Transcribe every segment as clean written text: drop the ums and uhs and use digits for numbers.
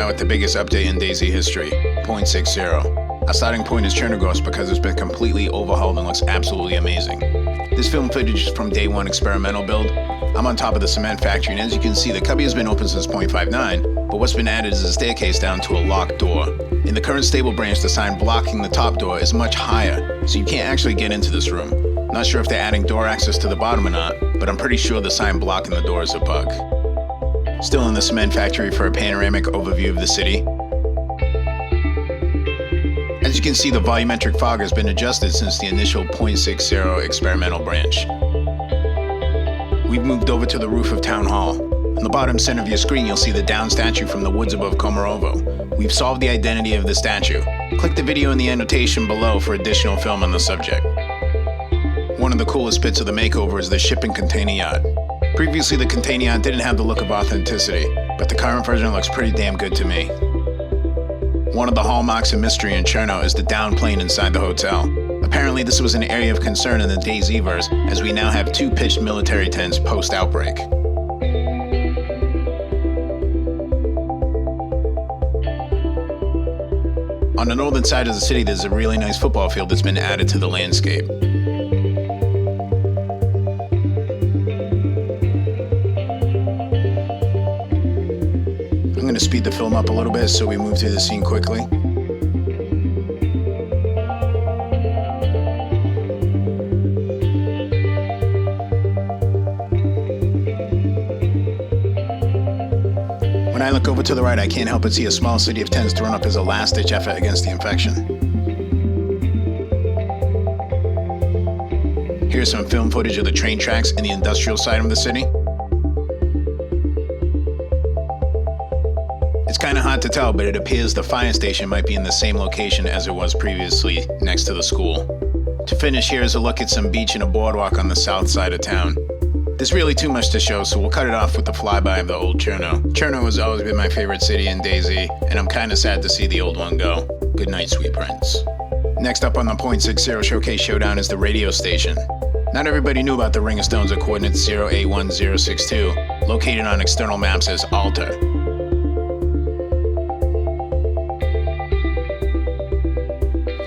out with the biggest update in DayZ history, 0.60. Our starting point is Chernogorsk because it's been completely overhauled and looks absolutely amazing. This film footage is from day one experimental build. I'm on top of the cement factory, and as you can see, the cubby has been open since 0.59, but what's been added is a staircase down to a locked door. In the current stable branch, the sign blocking the top door is much higher, so you can't actually get into this room. Not sure if they're adding door access to the bottom or not, but I'm pretty sure the sign blocking the door is a bug. Still in the cement factory for a panoramic overview of the city. As you can see, the volumetric fog has been adjusted since the initial 0.60 experimental branch. We've moved over to the roof of Town Hall. On the bottom center of your screen, you'll see the down statue from the woods above Komarovo. We've solved the identity of the statue. Click the video in the annotation below for additional film on the subject. One of the coolest bits of the makeover is the shipping container yard. Previously, the container yard didn't have the look of authenticity, but the current version looks pretty damn good to me. One of the hallmarks of mystery in Cherno is the down plane inside the hotel. Apparently, this was an area of concern in the DayZ-verse, as we now have 2 pitched military tents post-outbreak. On the northern side of the city, there's a really nice football field that's been added to the landscape. I'm going to speed the film up a little bit so we move through the scene quickly. When I look over to the right, I can't help but see a small city of tents thrown up as a last-ditch effort against the infection. Here's some film footage of the train tracks in the industrial side of the city. It's kind of hard to tell, but it appears the fire station might be in the same location as it was previously, next to the school. To finish, here is a look at some beach and a boardwalk on the south side of town. There's really too much to show, so we'll cut it off with the flyby of the old Cherno. Cherno has always been my favorite city in DayZ, and I'm kind of sad to see the old one go. Good night, sweet prince. Next up on the 0.60 Showcase Showdown is the radio station. Not everybody knew about the Ring of Stones at coordinates 081-062, located on external maps as Alta.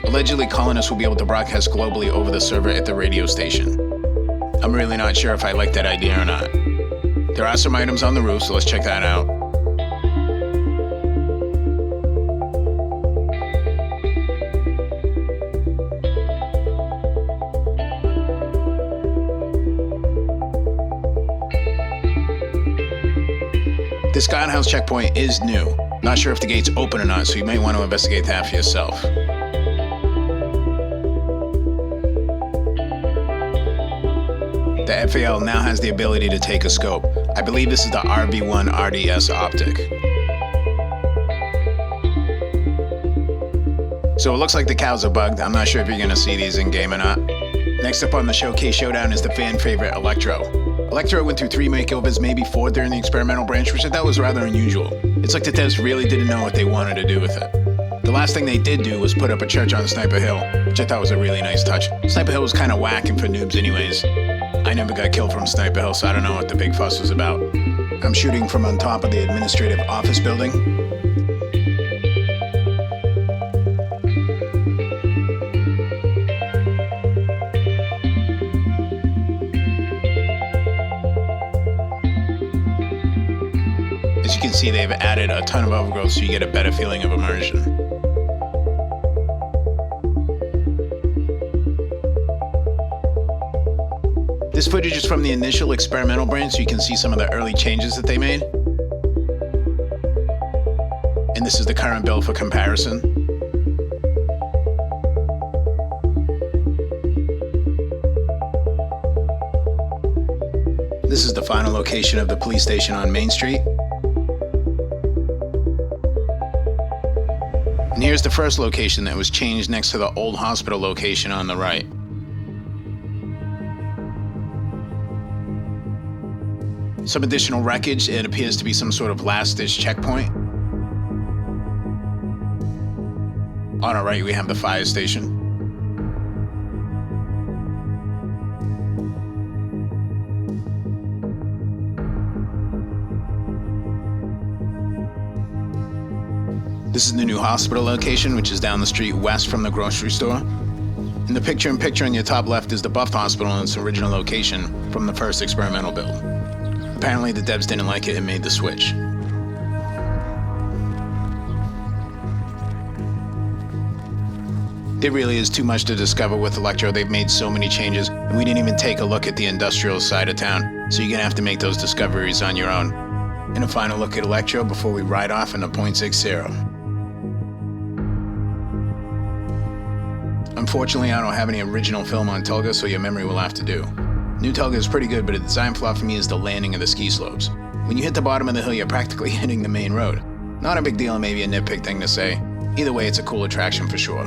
Allegedly, colonists will be able to broadcast globally over the server at the radio station. I'm really not sure if I like that idea or not. There are some items on the roof, so let's check that out. This guardhouse checkpoint is new. Not sure if the gate's open or not, so you might want to investigate that for yourself. The FAL now has the ability to take a scope. I believe this is the RV1 RDS optic. So it looks like the cows are bugged. I'm not sure if you're going to see these in game or not. Next up on the Showcase Showdown is the fan favorite Elektro. Elektro went through 3 makeovers, maybe 4 during the experimental branch, which I thought was rather unusual. It's like the devs really didn't know what they wanted to do with it. The last thing they did do was put up a church on Sniper Hill, which I thought was a really nice touch. Sniper Hill was kind of whack and for noobs anyways. I never got killed from Sniper Hill, so I don't know what the big fuss was about. I'm shooting from on top of the administrative office building. As you can see, they've added a ton of overgrowth so you get a better feeling of immersion. This footage is from the initial experimental branch, so you can see some of the early changes that they made. And this is the current build for comparison. This is the final location of the police station on Main Street. And here's the first location that was changed next to the old hospital location on the right. Some additional wreckage. It appears to be some sort of last-ditch checkpoint. On our right, we have the fire station. This is the new hospital location, which is down the street west from the grocery store. In the picture-in-picture on your top left is the buffed hospital in its original location from the first experimental build. Apparently the devs didn't like it and made the switch. There really is too much to discover with Elektro. They've made so many changes, and we didn't even take a look at the industrial side of town, so you're gonna have to make those discoveries on your own. And a final look at Elektro before we ride off into .60. Unfortunately, I don't have any original film on Tulga, so your memory will have to do. New Tulga is pretty good, but a design flaw for me is the landing of the ski slopes. When you hit the bottom of the hill, you're practically hitting the main road. Not a big deal, maybe a nitpick thing to say. Either way, it's a cool attraction for sure.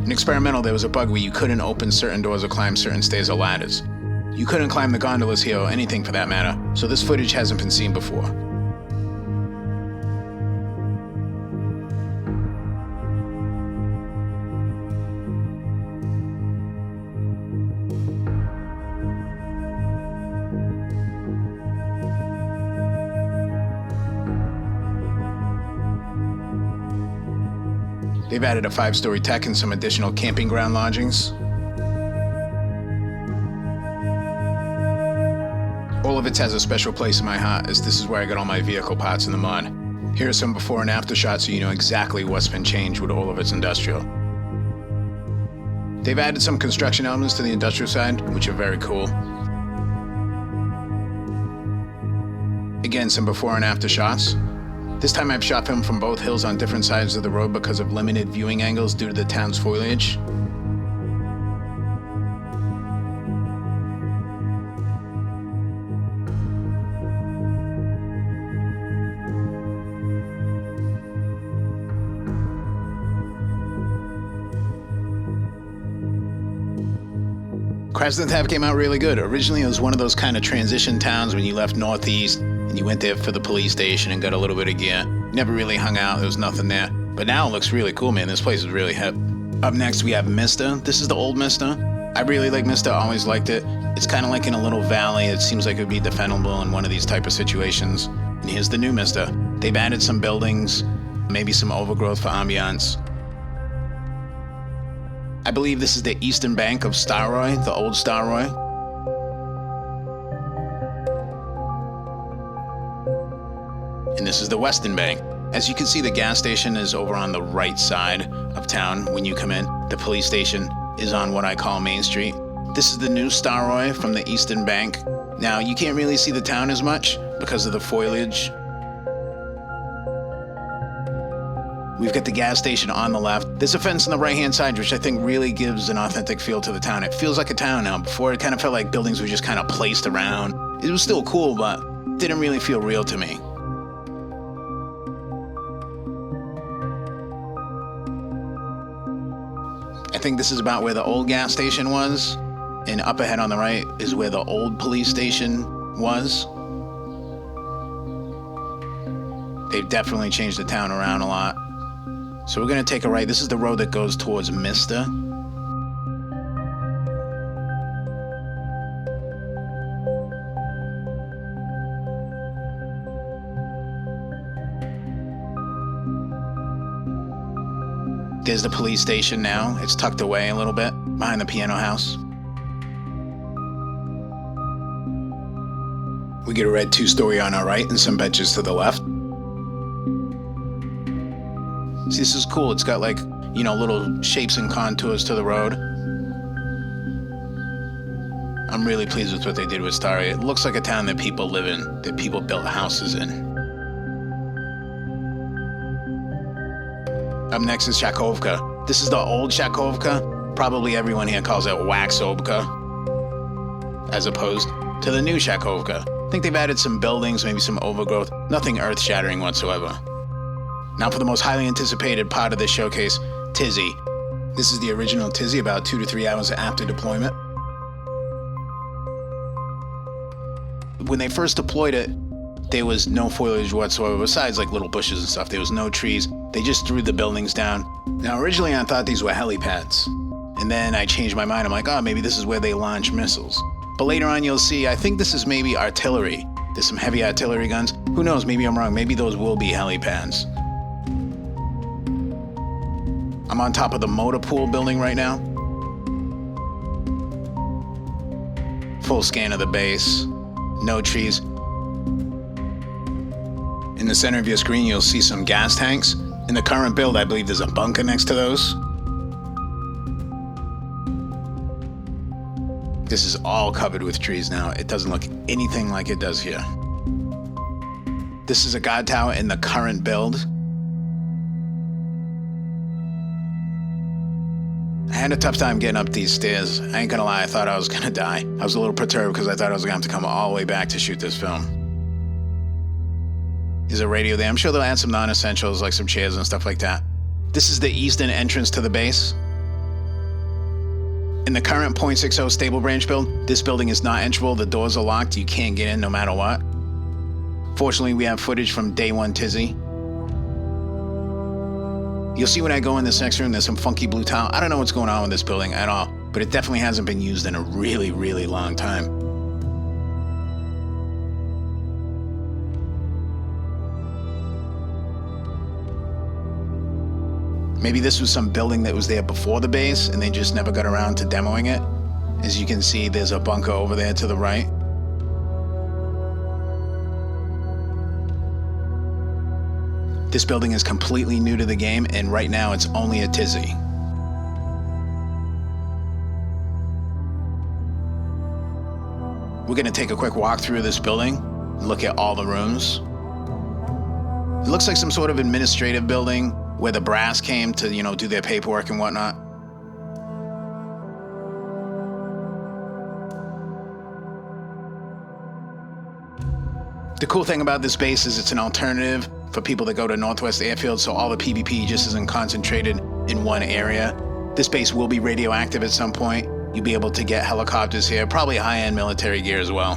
In experimental, there was a bug where you couldn't open certain doors or climb certain stairs or ladders. You couldn't climb the gondolas here or anything for that matter, so this footage hasn't been seen before. They've added a 5-story tech and some additional camping ground lodgings. Orlovets has a special place in my heart, as this is where I got all my vehicle parts in the mod. Here are some before and after shots so you know exactly what's been changed with Orlovets Industrial. They've added some construction elements to the industrial side, which are very cool. Again, some before and after shots. This time I've shot film from both hills on different sides of the road because of limited viewing angles due to the town's foliage. Krasnodar came out really good. Originally it was one of those kind of transition towns when you left northeast and you went there for the police station and got a little bit of gear. Never really hung out, there was nothing there. But now it looks really cool, man. This place is really hip. Up next we have Msta. This is the old Msta. I really like Msta, always liked it. It's kind of like in a little valley. It seems like it would be defendable in one of these type of situations. And here's the new Msta. They've added some buildings, maybe some overgrowth for ambiance. I believe this is the eastern bank of Staroye, the old Staroye. And this is the western bank. As you can see, the gas station is over on the right side of town when you come in. The police station is on what I call Main Street. This is the new Staroye from the eastern bank. Now, you can't really see the town as much because of the foliage. We've got the gas station on the left. There's a fence on the right-hand side, which I think really gives an authentic feel to the town. It feels like a town now. Before, it kind of felt like buildings were just kind of placed around. It was still cool, but didn't really feel real to me. I think this is about where the old gas station was, and up ahead on the right is where the old police station was. They've definitely changed the town around a lot. So we're gonna take a right. This is the road that goes towards Msta. There's the police station now. It's tucked away a little bit behind the piano house. We get a red 2-story on our right and some benches to the left. See, this is cool. It's got like, you know, little shapes and contours to the road. I'm really pleased with what they did with Staroye. It looks like a town that people live in, that people built houses in. Up next is Shakovka. This is the old Shakovka. Probably everyone here calls it Waxobka, as opposed to the new Shakovka. I think they've added some buildings, maybe some overgrowth, nothing earth-shattering whatsoever. Now for the most highly anticipated part of this showcase, Tizzy. This is the original Tizzy about 2 to 3 hours after deployment. When they first deployed it, there was no foliage whatsoever, besides like little bushes and stuff. There was no trees. They just threw the buildings down. Now, originally I thought these were helipads. And then I changed my mind. I'm like, oh, maybe this is where they launch missiles. But later on you'll see, I think this is maybe artillery. There's some heavy artillery guns. Who knows, maybe I'm wrong. Maybe those will be helipads. I'm on top of the motor pool building right now. Full scan of the base. No trees. In the center of your screen, you'll see some gas tanks. In the current build, I believe there's a bunker next to those. This is all covered with trees now. It doesn't look anything like it does here. This is a guard tower in the current build. I had a tough time getting up these stairs. I ain't gonna lie, I thought I was gonna die. I was a little perturbed because I thought I was gonna have to come all the way back to shoot this film. There's a radio there. I'm sure they'll add some non-essentials like some chairs and stuff like that. This is the eastern entrance to the base. In the current .60 stable branch build, this building is not enterable. The doors are locked. You can't get in no matter what. Fortunately, we have footage from day one Tizzy. You'll see when I go in this next room, there's some funky blue tile. I don't know what's going on with this building at all, but it definitely hasn't been used in a really, really long time. Maybe this was some building that was there before the base and they just never got around to demoing it. As you can see, there's a bunker over there to the right. This building is completely new to the game, and right now it's only a Tizzy. We're gonna take a quick walk through this building, look at all the rooms. It looks like some sort of administrative building where the brass came to, do their paperwork and whatnot. The cool thing about this base is it's an alternative for people that go to Northwest Airfield, so all the PvP just isn't concentrated in one area. This base will be radioactive at some point. You'll be able to get helicopters here, probably high-end military gear as well.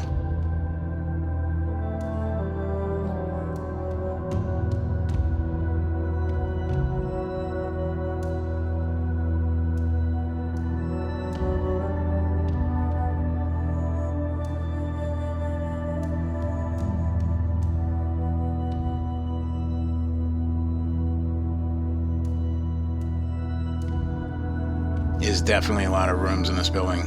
There's definitely a lot of rooms in this building.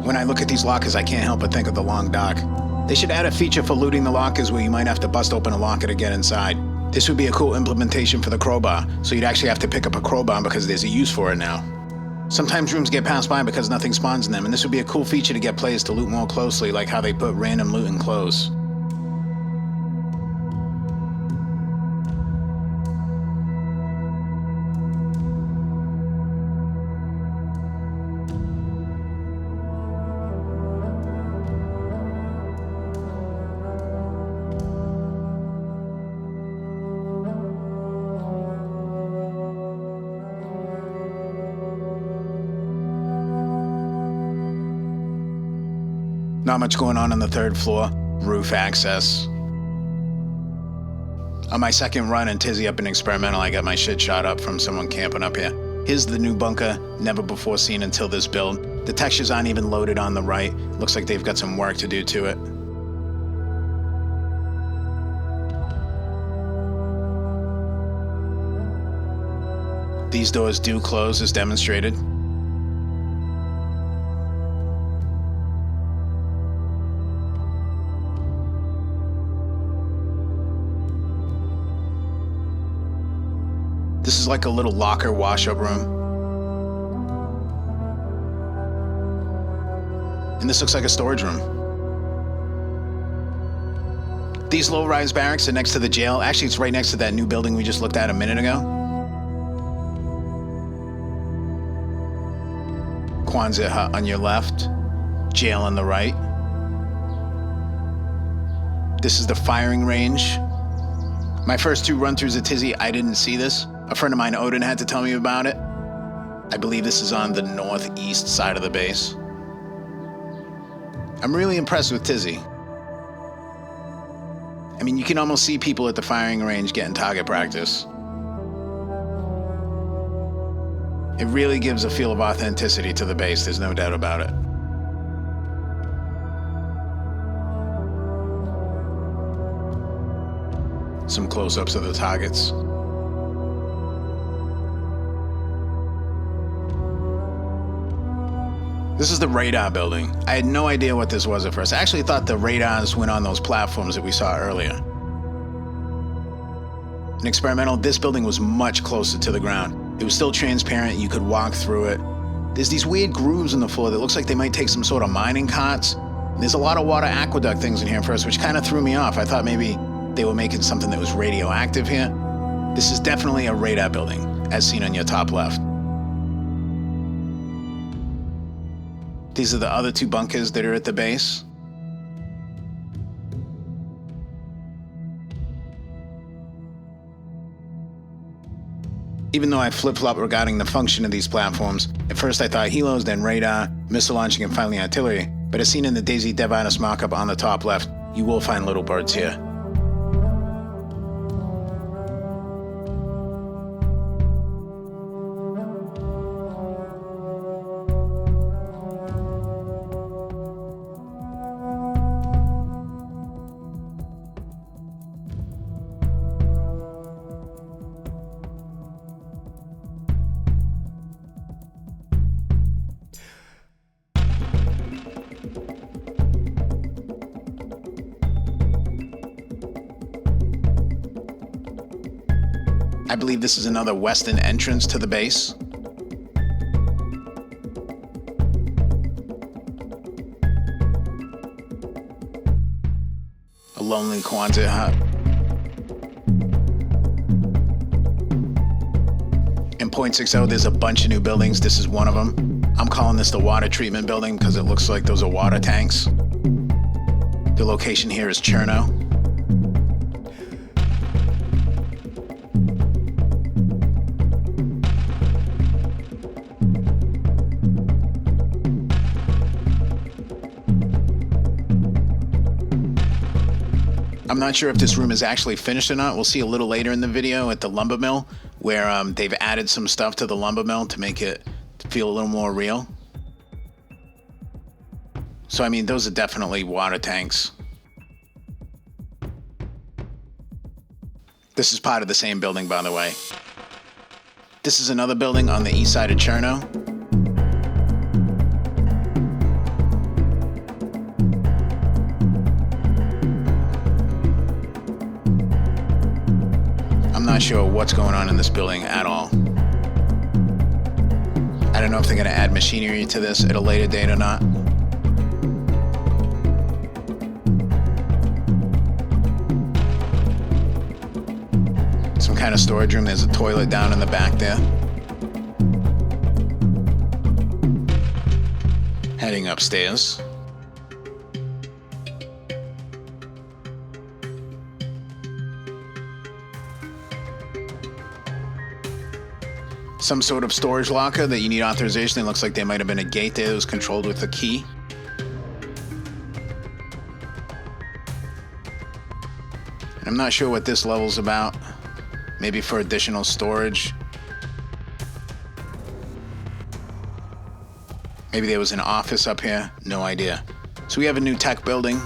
When I look at these lockers, I can't help but think of the long dock. They should add a feature for looting the lockers where you might have to bust open a locker to get inside. This would be a cool implementation for the crowbar, so you'd actually have to pick up a crowbar because there's a use for it now. Sometimes rooms get passed by because nothing spawns in them, and this would be a cool feature to get players to loot more closely, like how they put random loot in close. Not much going on the third floor, roof access. On my second run in Tizzy up in Experimental, I got my shit shot up from someone camping up here. Here's the new bunker, never before seen until this build. The textures aren't even loaded on the right. Looks like they've got some work to do to it. These doors do close as demonstrated. This is like a little locker wash-up room. And this looks like a storage room. These low-rise barracks are next to the jail. Actually, it's right next to that new building we just looked at a minute ago. Quonset hut on your left, jail on the right. This is the firing range. My first two run-throughs at Tizzy, I didn't see this. A friend of mine, Odin, had to tell me about it. I believe this is on the northeast side of the base. I'm really impressed with Tizzy. I mean, you can almost see people at the firing range getting target practice. It really gives a feel of authenticity to the base, there's no doubt about it. Some close-ups of the targets. This is the radar building. I had no idea what this was at first. I actually thought the radars went on those platforms that we saw earlier. In experimental, this building was much closer to the ground. It was still transparent, you could walk through it. There's these weird grooves in the floor that looks like they might take some sort of mining carts. There's a lot of water aqueduct things in here first, which kind of threw me off. I thought maybe they were making something that was radioactive here. This is definitely a radar building, as seen on your top left. These are the other two bunkers that are at the base. Even though I flip-flop regarding the function of these platforms, at first I thought helos, then radar, missile launching, and finally artillery. But as seen in the DayZ Dev Artist markup on the top left, you will find little birds here. I believe this is another western entrance to the base. A lonely Quonset hut. In .60, there's a bunch of new buildings. This is one of them. I'm calling this the water treatment building because it looks like those are water tanks. The location here is Cherno. I'm not sure if this room is actually finished or not. We'll see a little later in the video at the lumber mill where they've added some stuff to the lumber mill to make it feel a little more real. So, I mean, those are definitely water tanks. This is part of the same building, by the way. This is another building on the east side of Cherno. I'm not sure what's going on in this building at all. I don't know if they're going to add machinery to this at a later date or not. Some kind of storage room. There's a toilet down in the back there. Heading upstairs. Some sort of storage locker that you need authorization. It looks like there might have been a gate there that was controlled with a key. And I'm not sure what this level's about. Maybe for additional storage. Maybe there was an office up here. No idea. So we have a new tech building.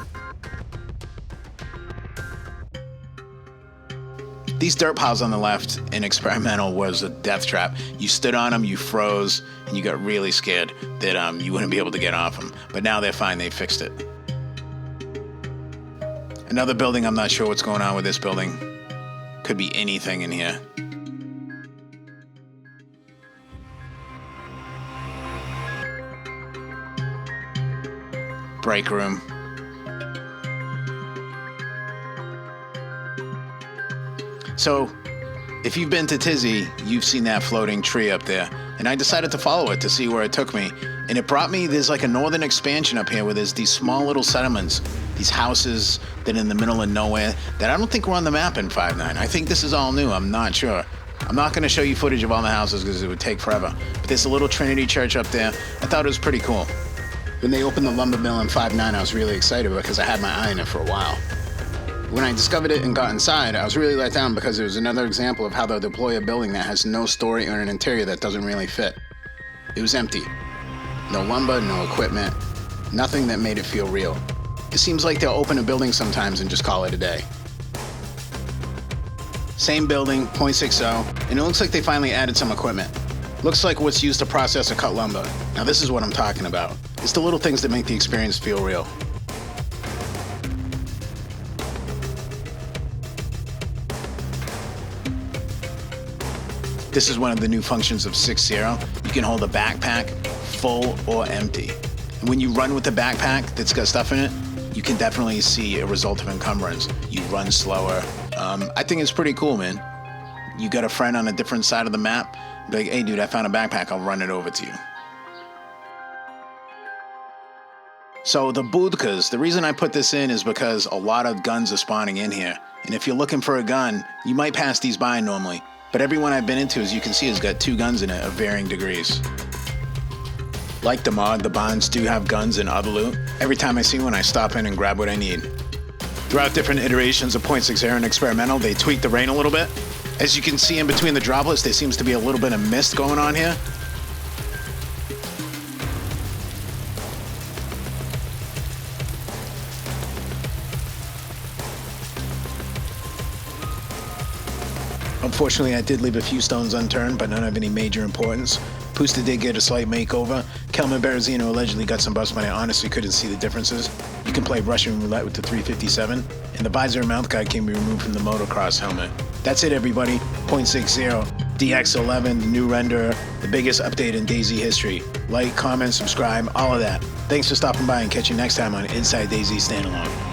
These dirt piles on the left in experimental was a death trap. You stood on them, you froze, and you got really scared that you wouldn't be able to get off them. But now they're fine, they fixed it. Another building, I'm not sure what's going on with this building. Could be anything in here. Break room. So, if you've been to Tizzy, you've seen that floating tree up there. And I decided to follow it to see where it took me. And it brought me, there's like a northern expansion up here where there's these small little settlements, these houses that are in the middle of nowhere that I don't think were on the map in 5.9. I think this is all new, I'm not sure. I'm not going to show you footage of all the houses because it would take forever. But there's a little Trinity church up there. I thought it was pretty cool. When they opened the lumber mill in 5.9, I was really excited because I had my eye on it for a while. When I discovered it and got inside, I was really let down because it was another example of how they'll deploy a building that has no story or an interior that doesn't really fit. It was empty. No lumber, no equipment, nothing that made it feel real. It seems like they'll open a building sometimes and just call it a day. Same building, 0.60, and it looks like they finally added some equipment. Looks like what's used to process or cut lumber. Now this is what I'm talking about. It's the little things that make the experience feel real. This is one of the new functions of 6.0. You can hold a backpack full or empty. And when you run with the backpack that's got stuff in it, you can definitely see a result of encumbrance. You run slower. I think it's pretty cool, man. You got a friend on a different side of the map, be like, hey dude, I found a backpack, I'll run it over to you. So the budkas, the reason I put this in is because a lot of guns are spawning in here. And if you're looking for a gun, you might pass these by normally. But every one I've been into, as you can see, has got 2 guns in it of varying degrees. Like the mod, the bonds do have guns and other loot. Every time I see one, I stop in and grab what I need. Throughout different iterations of 0.60 and experimental, they tweak the rain a little bit. As you can see in between the droplets, there seems to be a little bit of mist going on here. Unfortunately, I did leave a few stones unturned, but none of any major importance. Pusta did get a slight makeover. Kelman Berezino allegedly got some buffs, but I honestly couldn't see the differences. You can play Russian roulette with the 357, and the visor and mouth guard can be removed from the Motorcross helmet. That's it, everybody. 0.60, DX11, the new renderer, the biggest update in DayZ history. Like, comment, subscribe, all of that. Thanks for stopping by, and catch you next time on Inside DayZ Standalone.